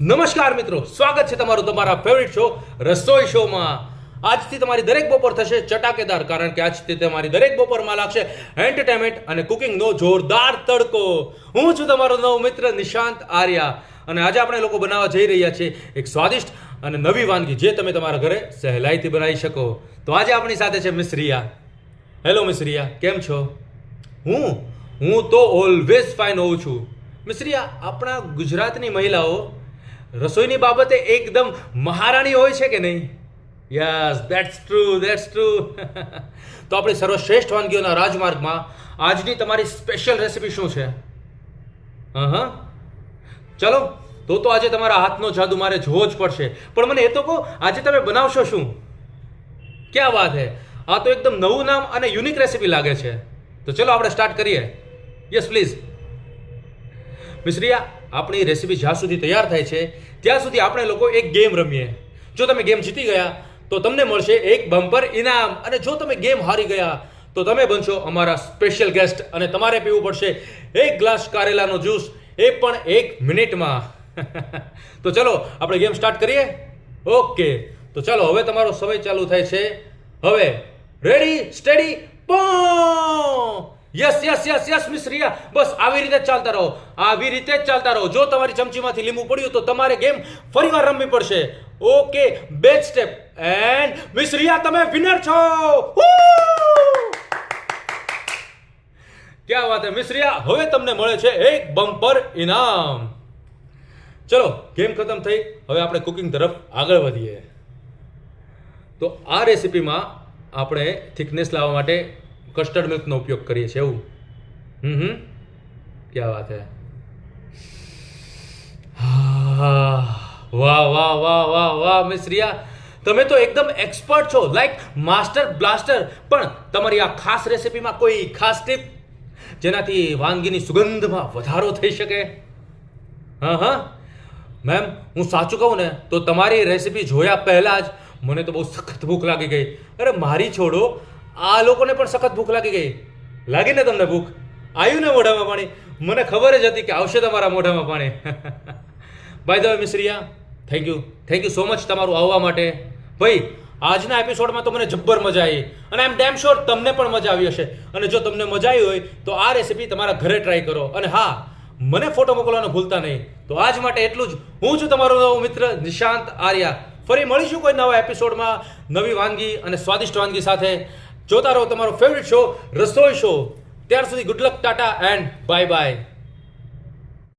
નમસ્કાર મિત્રો, સ્વાગત છે તમારું તમારા ફેવરિટ શો રસોઈ શોમાં. આજથી તમારી દરેક બપોર થશે ચટાકેદાર, કારણ કે આજથી તમારી દરેક બપોરમાં લાગશે એન્ટરટેનમેન્ટ અને કુકિંગનો જોરદાર તડકો. હું છું તમારો નવો મિત્ર નિશાંત આર્યા, અને આજે આપણે લોકો બનાવવા જઈ રહ્યા છીએ એક સ્વાદિષ્ટ અને નવી વાનગી જે તમે તમારા ઘરે સહેલાઈથી બનાવી શકો. તો આજે આપણી સાથે છે miss Riya. Hello miss Riya, કેમ છો? હું તો ઓલવેઝ ફાઇન હોઉં છું. મિસ રિયા, આપણા ગુજરાતની મહિલાઓ રસોઈની બાબતે એકદમ મહારાણી હોય છે કે નહીં? Yes, that's true. તો આપણી સર્વશ્રેષ્ઠ વાનગીઓના રાજમાર્ગમાં આજની તમારી સ્પેશિયલ રેસિપી શું છે? ચલો, તો આજે તમારા હાથનો જાદુ મારે જોવો જ પડશે. પણ મને એ તો કહો, આજે તમે બનાવશો શું? ક્યાં વાત હે! આ તો એકદમ નવું નામ અને યુનિક રેસિપી લાગે છે. તો ચલો આપણે સ્ટાર્ટ કરીએ. Yes please. મિસ રિયા, આપણી રેસિપી જ્યાં સુધી તૈયાર થાય છે ત્યાં સુધી આપણે લોકો એક ગેમ રમીએ. જો તમે ગેમ જીતી ગયા તો તમને મળશે એક બમ્પર ઇનામ, અને જો તમે ગેમ હારી ગયા તો તમે બનશો અમારા સ્પેશિયલ ગેસ્ટ, અને તમારે પીવું પડશે એક ગ્લાસ કારેલાનો જ્યુસ, એ પણ 1 મિનિટમાં. તો ચલો આપણે ગેમ સ્ટાર્ટ કરીએ. ઓકે, તો ચલો હવે તમારો સમય ચાલુ થાય છે. હવે રેડી, સ્ટેડી, પો! યસ મિસ રિયા, બસ આવી રીતે જ ચાલતા રહો. જો તમારી ચમચીમાંથી લીંબુ પડ્યું તો તમારે ગેમ ફરીવાર રમવી પડશે. Okay, back step, and miss Riya, તમે વિનર છો. ક્યાં વાત હે મિસ રિયા, હવે તમને મળે છે એક બમ્પર ઇનામ. ચલો, ગેમ ખતમ થઈ, હવે આપણે કુકિંગ તરફ આગળ વધીએ. તો આ રેસિપીમાં આપણે થિકનેસ લાવવા માટે કસ્ટર્ડ મિલ્કનો ઉપયોગ કરીએ છીએ. એવું ક્યાં વાત હે! વાહ મિસ રિયા, તમે તો એકદમ એક્સપર્ટ છો, લાઈક માસ્ટર બ્લાસ્ટર. પણ તમારી આ ખાસ રેસિપીમાં કોઈ ખાસ ટીપ જેનાથી વાનગીની સુગંધમાં વધારો થઈ શકે? મેમ, હું સાચું કહું ને તો તમારી રેસિપી જોયા પહેલા જ મને તો બહુ સખત ભૂખ લાગી ગઈ. અરે મારી છોડો, આ લોકોને પણ સખત ભૂખ લાગી ગઈ. લાગી ને તમને ભૂખ? આવ્યું ને મોઢામાં પાણી? મને ખબર જ હતી કે આવશે તમારા મોઢામાં પાણી. By the way miss Riya, thank you so much તમારું આવવા માટે. ભાઈ, આજના એપિસોડમાં તો મને જબ્બર મજા આવી, અને આઈ એમ ડેમ શ્યોર તમને પણ મજા આવી હશે. અને જો તમને મજા આવી હોય તો આ રેસિપી તમારા ઘરે ટ્રાય કરો, અને હા, મને ફોટો મોકલવાનો ભૂલતા નહીં. તો આજ માટે એટલું જ. હું છું તમારો નવો મિત્ર નિશાંત આર્યા. ફરી મળીશું કોઈ નવા એપિસોડમાં નવી વાનગી અને સ્વાદિષ્ટ વાનગી સાથે. જોતા રહો તમારો ફેવરિટ શો રસોઈ શો. ત્યાર સુધી good luck, Tata and bye bye.